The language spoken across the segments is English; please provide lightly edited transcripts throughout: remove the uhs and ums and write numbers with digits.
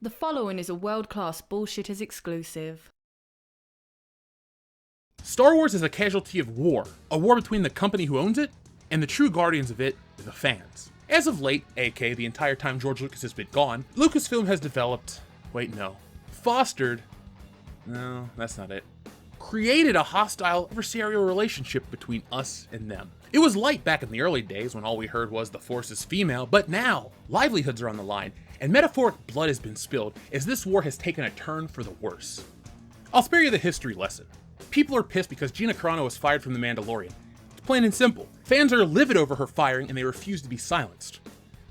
The following is a world-class Bullshitters exclusive. Star Wars is a casualty of war, a war between the company who owns it and the true guardians of it, the fans. As of late, aka the entire time George Lucas has been gone, Lucasfilm has developed, fostered, no, that's not it, created a hostile adversarial relationship between us and them. It was light back in the early days when all we heard was the Force is female, but now, livelihoods are on the line, and metaphoric blood has been spilled as this war has taken a turn for the worse. I'll spare you the history lesson. People are pissed because Gina Carano was fired from The Mandalorian. It's plain and simple. Fans are livid over her firing and they refuse to be silenced.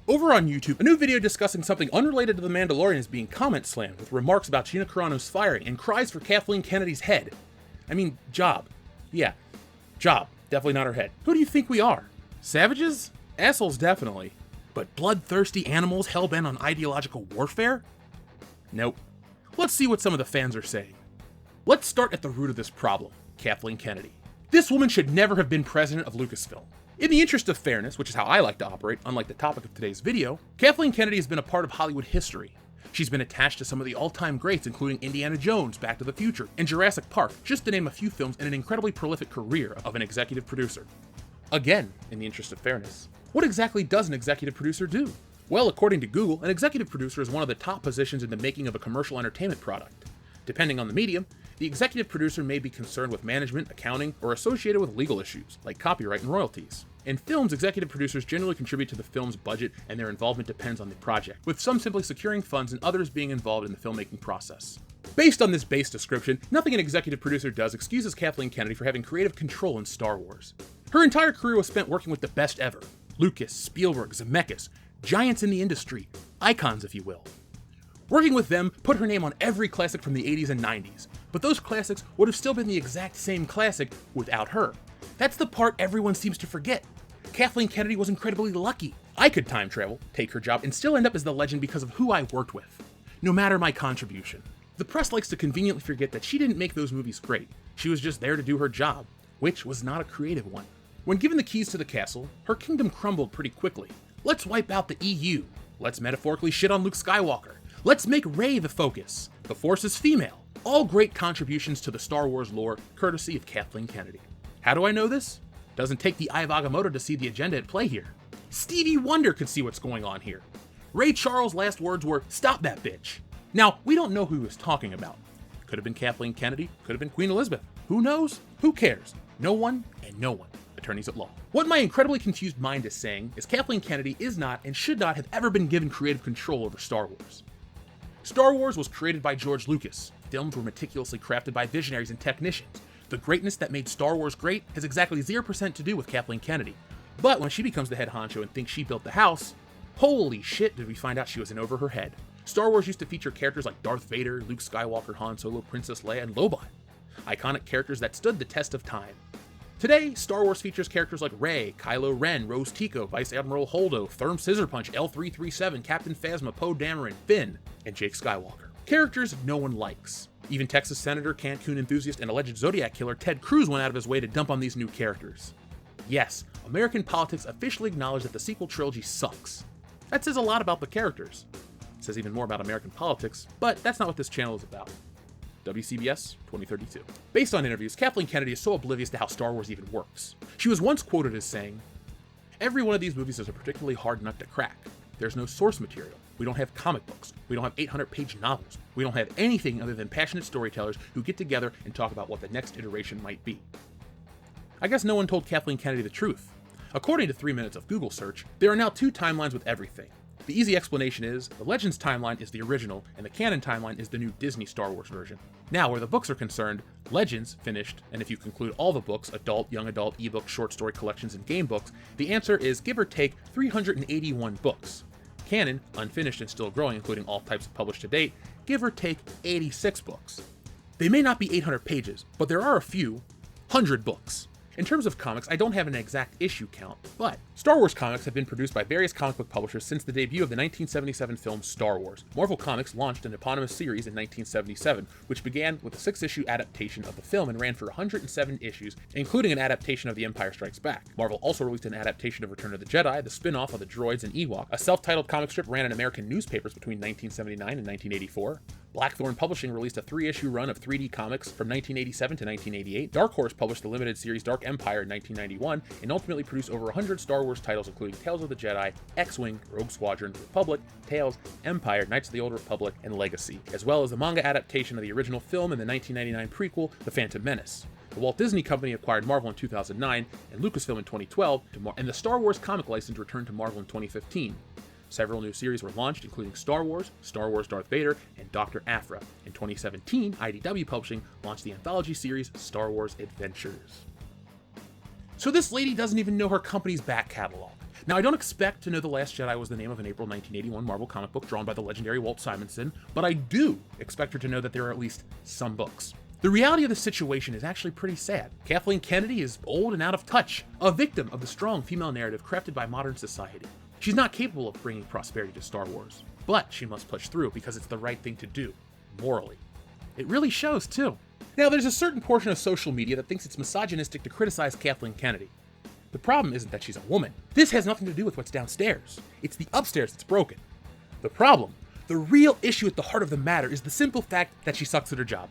Over on YouTube, a new video discussing something unrelated to The Mandalorian is being comment slammed with remarks about Gina Carano's firing and cries for Kathleen Kennedy's head. Job. Yeah, job. Definitely not her head. Who do you think we are? Savages? Assholes, definitely. But bloodthirsty animals hell-bent on ideological warfare? Nope. Let's see what some of the fans are saying. Let's start at the root of this problem, Kathleen Kennedy. This woman should never have been president of Lucasfilm. In the interest of fairness, which is how I like to operate, unlike the topic of today's video, Kathleen Kennedy has been a part of Hollywood history. She's been attached to some of the all-time greats, including Indiana Jones, Back to the Future, and Jurassic Park, just to name a few films, and an incredibly prolific career of an executive producer. Again, in the interest of fairness, what exactly does an executive producer do? Well, according to Google, an executive producer is one of the top positions in the making of a commercial entertainment product. Depending on the medium, the executive producer may be concerned with management, accounting, or associated with legal issues, like copyright and royalties. In films, executive producers generally contribute to the film's budget, and their involvement depends on the project, with some simply securing funds and others being involved in the filmmaking process. Based on this base description, nothing an executive producer does excuses Kathleen Kennedy for having creative control in Star Wars. Her entire career was spent working with the best ever. Lucas, Spielberg, Zemeckis, giants in the industry, icons if you will. Working with them put her name on every classic from the 80s and 90s, but those classics would have still been the exact same classic without her. That's the part everyone seems to forget. Kathleen Kennedy was incredibly lucky. I could time travel, take her job, and still end up as the legend because of who I worked with, no matter my contribution. The press likes to conveniently forget that she didn't make those movies great. She was just there to do her job, which was not a creative one. When given the keys to the castle, her kingdom crumbled pretty quickly. Let's wipe out the EU. Let's metaphorically shit on Luke Skywalker. Let's make Rey the focus. The Force is female. All great contributions to the Star Wars lore, courtesy of Kathleen Kennedy. How do I know this? Doesn't take the eye of Agamotto to see the agenda at play here. Stevie Wonder could see what's going on here. Ray Charles' last words were, "Stop that bitch." Now, we don't know who he was talking about. Could have been Kathleen Kennedy, could have been Queen Elizabeth. Who knows? Who cares? No one and no one. Attorneys at law. What my incredibly confused mind is saying is Kathleen Kennedy is not and should not have ever been given creative control over Star Wars. Star Wars was created by George Lucas. Films were meticulously crafted by visionaries and technicians. The greatness that made Star Wars great has exactly 0% to do with Kathleen Kennedy. But when she becomes the head honcho and thinks she built the house, holy shit did we find out she was in over her head. Star Wars used to feature characters like Darth Vader, Luke Skywalker, Han Solo, Princess Leia, and Lobot. Iconic characters that stood the test of time. Today, Star Wars features characters like Rey, Kylo Ren, Rose Tico, Vice Admiral Holdo, Therm Scissorpunch, L337, Captain Phasma, Poe Dameron, Finn, and Jake Skywalker. Characters no one likes. Even Texas Senator, Cancun enthusiast, and alleged Zodiac killer Ted Cruz went out of his way to dump on these new characters. Yes, American politics officially acknowledged that the sequel trilogy sucks. That says a lot about the characters. It says even more about American politics, but that's not what this channel is about. WCBS 2032. Based on interviews, Kathleen Kennedy is so oblivious to how Star Wars even works. She was once quoted as saying, "Every one of these movies is a particularly hard nut to crack. There's no source material. We don't have comic books. We don't have 800-page novels. We don't have anything other than passionate storytellers who get together and talk about what the next iteration might be." I guess no one told Kathleen Kennedy the truth. According to 3 minutes of Google search, there are now 2 timelines with everything. The easy explanation is, the Legends timeline is the original, and the canon timeline is the new Disney Star Wars version. Now, where the books are concerned, Legends, finished, and if you conclude all the books, adult, young adult, ebook, short story collections, and game books, the answer is give or take 381 books. Canon, unfinished and still growing, including all types of published to date, give or take 86 books. They may not be 800 pages, but there are a few 100 books. In terms of comics, I don't have an exact issue count, but Star Wars comics have been produced by various comic book publishers since the debut of the 1977 film Star Wars. Marvel Comics launched an eponymous series in 1977, which began with a 6-issue adaptation of the film and ran for 107 issues, including an adaptation of The Empire Strikes Back. Marvel also released an adaptation of Return of the Jedi, the spin-off of the droids and Ewok. A self-titled comic strip ran in American newspapers between 1979 and 1984. Blackthorn Publishing released a 3-issue run of 3D comics from 1987 to 1988. Dark Horse published the limited series Dark Empire in 1991, and ultimately produced over 100 Star Wars titles, including Tales of the Jedi, X-Wing, Rogue Squadron, Republic, Tales, Empire, Knights of the Old Republic, and Legacy, as well as the manga adaptation of the original film and the 1999 prequel, The Phantom Menace. The Walt Disney Company acquired Marvel in 2009, and Lucasfilm in 2012, and the Star Wars comic license returned to Marvel in 2015. Several new series were launched, including Star Wars Darth Vader, and Dr. Aphra. In 2017, IDW Publishing launched the anthology series Star Wars Adventures. So this lady doesn't even know her company's back catalog. Now, I don't expect to know The Last Jedi was the name of an April 1981 Marvel comic book drawn by the legendary Walt Simonson, but I do expect her to know that there are at least some books. The reality of the situation is actually pretty sad. Kathleen Kennedy is old and out of touch, a victim of the strong female narrative crafted by modern society. She's not capable of bringing prosperity to Star Wars, but she must push through because it's the right thing to do, morally. It really shows, too. Now, there's a certain portion of social media that thinks it's misogynistic to criticize Kathleen Kennedy. The problem isn't that she's a woman. This has nothing to do with what's downstairs. It's the upstairs that's broken. The problem, the real issue at the heart of the matter, is the simple fact that she sucks at her job.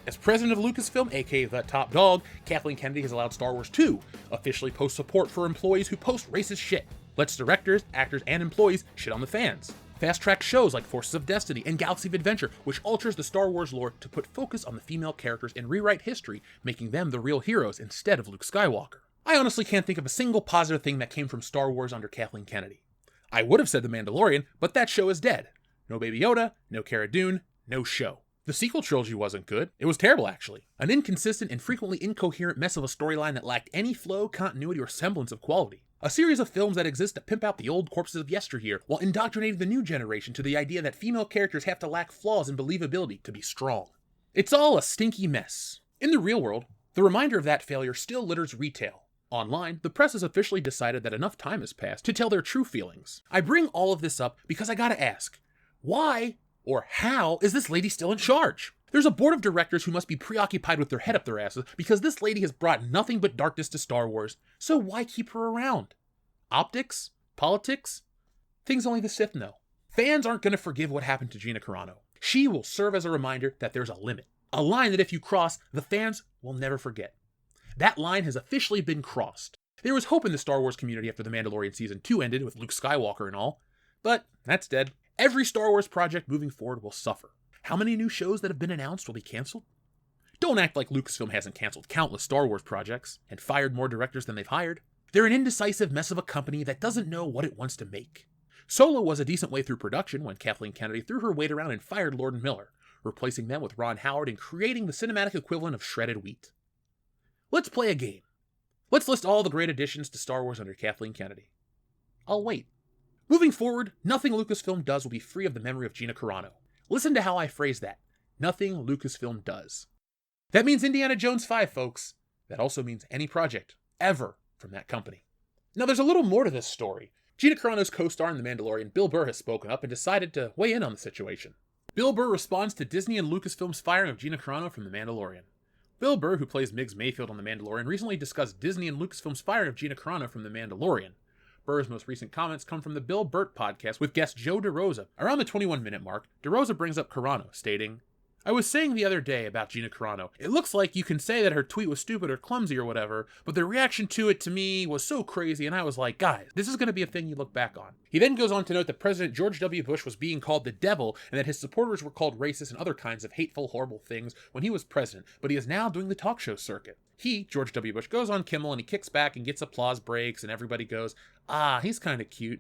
As president of Lucasfilm, aka the top dog, Kathleen Kennedy has allowed Star Wars to officially post support for employees who post racist shit. Lets directors, actors, and employees shit on the fans. Fast-track shows like Forces of Destiny and Galaxy of Adventure, which alters the Star Wars lore to put focus on the female characters and rewrite history, making them the real heroes instead of Luke Skywalker. I honestly can't think of a single positive thing that came from Star Wars under Kathleen Kennedy. I would have said The Mandalorian, but that show is dead. No Baby Yoda, no Cara Dune, no show. The sequel trilogy wasn't good. It was terrible, actually. An inconsistent and frequently incoherent mess of a storyline that lacked any flow, continuity, or semblance of quality. A series of films that exist to pimp out the old corpses of yesteryear while indoctrinating the new generation to the idea that female characters have to lack flaws and believability to be strong. It's all a stinky mess. In the real world, the reminder of that failure still litters retail. Online, the press has officially decided that enough time has passed to tell their true feelings. I bring all of this up because I gotta ask, why or how is this lady still in charge? There's a board of directors who must be preoccupied with their head up their asses because this lady has brought nothing but darkness to Star Wars, so why keep her around? Optics? Politics? Things only the Sith know. Fans aren't going to forgive what happened to Gina Carano. She will serve as a reminder that there's a limit. A line that if you cross, the fans will never forget. That line has officially been crossed. There was hope in the Star Wars community after The Mandalorian Season 2 ended with Luke Skywalker and all, but that's dead. Every Star Wars project moving forward will suffer. How many new shows that have been announced will be canceled? Don't act like Lucasfilm hasn't canceled countless Star Wars projects and fired more directors than they've hired. They're an indecisive mess of a company that doesn't know what it wants to make. Solo was a decent way through production when Kathleen Kennedy threw her weight around and fired Lord and Miller, replacing them with Ron Howard and creating the cinematic equivalent of shredded wheat. Let's play a game. Let's list all the great additions to Star Wars under Kathleen Kennedy. I'll wait. Moving forward, nothing Lucasfilm does will be free of the memory of Gina Carano. Listen to how I phrase that. Nothing Lucasfilm does. That means Indiana Jones 5, folks. That also means any project, ever, from that company. Now, there's a little more to this story. Gina Carano's co-star in The Mandalorian, Bill Burr, has spoken up and decided to weigh in on the situation. Bill Burr responds to Disney and Lucasfilm's firing of Gina Carano from The Mandalorian. Bill Burr, who plays Miggs Mayfield on The Mandalorian, recently discussed Disney and Lucasfilm's firing of Gina Carano from The Mandalorian. Burr's most recent comments come from the Bill Burr podcast with guest Joe DeRosa. Around the 21-minute mark, DeRosa brings up Carano, stating, "I was saying the other day about Gina Carano, it looks like you can say that her tweet was stupid or clumsy or whatever, but the reaction to it to me was so crazy, and I was like, guys, this is going to be a thing you look back on." He then goes on to note that President George W. Bush was being called the devil and that his supporters were called racist and other kinds of hateful, horrible things when he was president, but he is now doing the talk show circuit. He, George W. Bush, goes on Kimmel and he kicks back and gets applause breaks and everybody goes, he's kind of cute.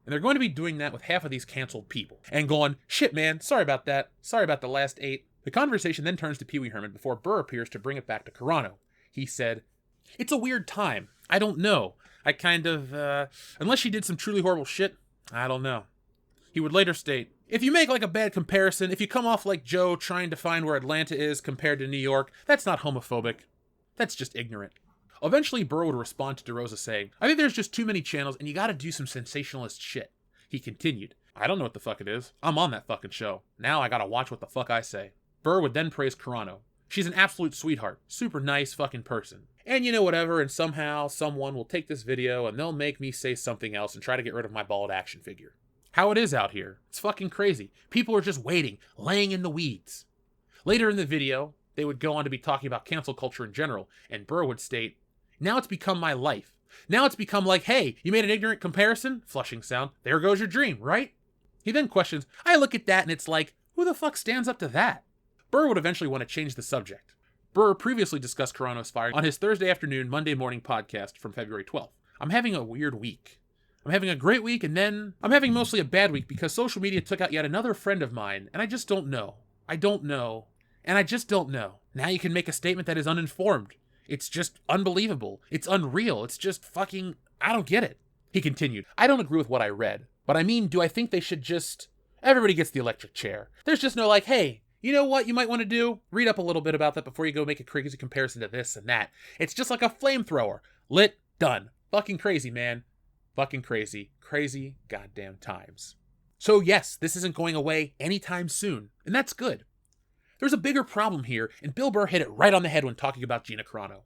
And they're going to be doing that with half of these canceled people. And going, shit man, sorry about that. Sorry about the last 8. The conversation then turns to Pee Wee Herman before Burr appears to bring it back to Carano. He said, "It's a weird time. I don't know. I kind of, unless she did some truly horrible shit, I don't know." He would later state, "If you make like a bad comparison, if you come off like Joe trying to find where Atlanta is compared to New York, that's not homophobic. That's just ignorant." Eventually, Burr would respond to DeRosa saying, I think there's just too many channels and you gotta do some sensationalist shit. He continued, I don't know what the fuck it is. I'm on that fucking show. Now I gotta watch what the fuck I say. Burr would then praise Carano. She's an absolute sweetheart. Super nice fucking person. And you know whatever, and somehow someone will take this video and they'll make me say something else and try to get rid of my bald action figure. How it is out here. It's fucking crazy. People are just waiting, laying in the weeds. Later in the video, they would go on to be talking about cancel culture in general, and Burr would state, now it's become my life. Now it's become like, hey, you made an ignorant comparison? Flushing sound. There goes your dream, right? He then questions, I look at that and it's like, who the fuck stands up to that? Burr would eventually want to change the subject. Burr previously discussed Carano's firing on his Thursday afternoon, Monday morning podcast from February 12th. I'm having a weird week. I'm having a great week, and then I'm having mostly a bad week because social media took out yet another friend of mine, and I just don't know. I don't know. And I just don't know. Now you can make a statement that is uninformed. It's just unbelievable. It's unreal. It's just fucking... I don't get it. He continued, I don't agree with what I read, but I mean, do I think they should just... Everybody gets the electric chair. There's just no like, hey, you know what you might want to do? Read up a little bit about that before you go make a crazy comparison to this and that. It's just like a flamethrower. Lit, done. Fucking crazy, man. Fucking crazy. Crazy goddamn times. So yes, this isn't going away anytime soon, and that's good. There's a bigger problem here, and Bill Burr hit it right on the head when talking about Gina Carano.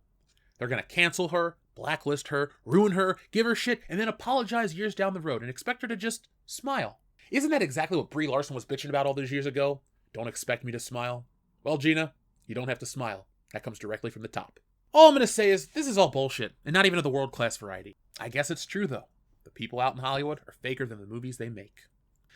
They're gonna cancel her, blacklist her, ruin her, give her shit, and then apologize years down the road and expect her to just smile. Isn't that exactly what Brie Larson was bitching about all those years ago? Don't expect me to smile. Well, Gina, you don't have to smile. That comes directly from the top. All I'm gonna say is, this is all bullshit, and not even of the world-class variety. I guess it's true, though. The people out in Hollywood are faker than the movies they make.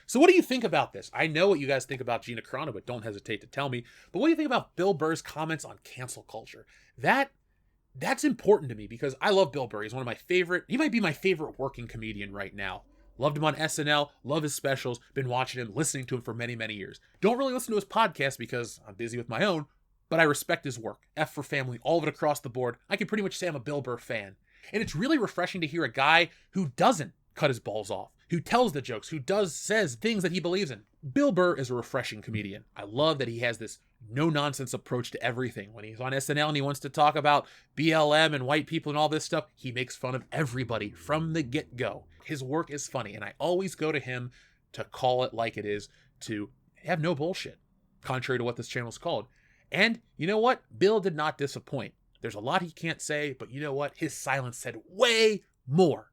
So what do you think about this? I know what you guys think about Gina Carano, but don't hesitate to tell me. But what do you think about Bill Burr's comments on cancel culture? That's important to me because I love Bill Burr. He's one of my favorite, he might be my favorite working comedian right now. Loved him on SNL, love his specials, been watching him, listening to him for many, many years. Don't really listen to his podcast because I'm busy with my own, but I respect his work. F for Family, all of it across the board. I can pretty much say I'm a Bill Burr fan. And it's really refreshing to hear a guy who doesn't cut his balls off, who tells the jokes, who says things that he believes in. Bill Burr is a refreshing comedian. I love that he has this no-nonsense approach to everything. When he's on SNL and he wants to talk about BLM and white people and all this stuff, he makes fun of everybody from the get-go. His work is funny, and I always go to him to call it like it is, to have no bullshit, contrary to what this channel is called. And you know what? Bill did not disappoint. There's a lot he can't say, but you know what? His silence said way more.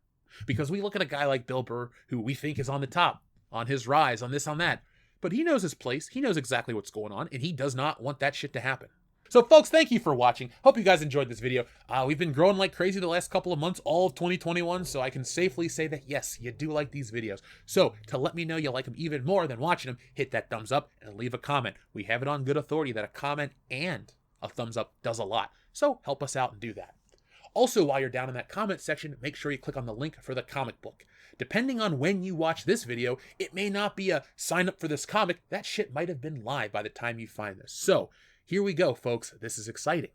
Because we look at a guy like Bill Burr, who we think is on the top, on his rise, on this, on that. But he knows his place, he knows exactly what's going on, and he does not want that shit to happen. So folks, thank you for watching. Hope you guys enjoyed this video. We've been growing like crazy the last couple of months, all of 2021, so I can safely say that yes, you do like these videos. So to let me know you like them even more than watching them, hit that thumbs up and leave a comment. We have it on good authority that a comment and a thumbs up does a lot. So help us out and do that. Also, while you're down in that comment section, make sure you click on the link for the comic book. Depending on when you watch this video, it may not be a sign up for this comic. That shit might have been live by the time you find this. So here we go, folks. This is exciting.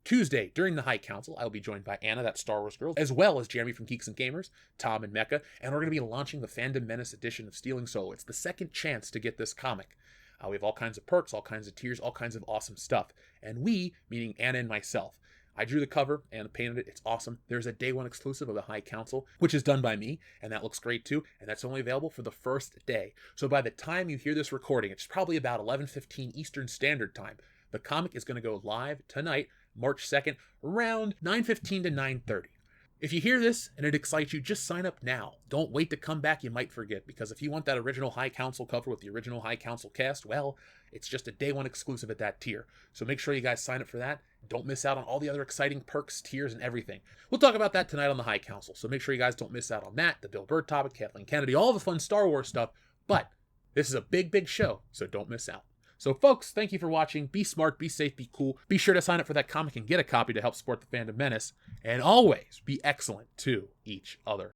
Tuesday, during the High Council, I'll be joined by Anna, that Star Wars girl, as well as Jeremy from Geeks and Gamers, Tom and Mecca, and we're going to be launching the Fandom Menace edition of Stealing Solo. It's the second chance to get this comic. We have all kinds of perks, all kinds of tiers, all kinds of awesome stuff. And we, meaning Anna and myself, I drew the cover and painted it. It's awesome. There's a day one exclusive of the High Council, which is done by me, and that looks great too. And that's only available for the first day. So by the time you hear this recording, it's probably about 11:15 Eastern Standard Time. The comic is going to go live tonight, March 2nd, around 9:15 to 9:30. If you hear this and it excites you, just sign up now. Don't wait to come back, you might forget, because if you want that original High Council cover with the original High Council cast, well, it's just a day one exclusive at that tier. So make sure you guys sign up for that. Don't miss out on all the other exciting perks, tiers, and everything. We'll talk about that tonight on the High Council, so make sure you guys don't miss out on that, the Bill Burr topic, Kathleen Kennedy, all the fun Star Wars stuff. But this is a big, big show, so don't miss out. So folks, thank you for watching. Be smart, be safe, be cool. Be sure to sign up for that comic and get a copy to help support the Fandom Menace. And always be excellent to each other.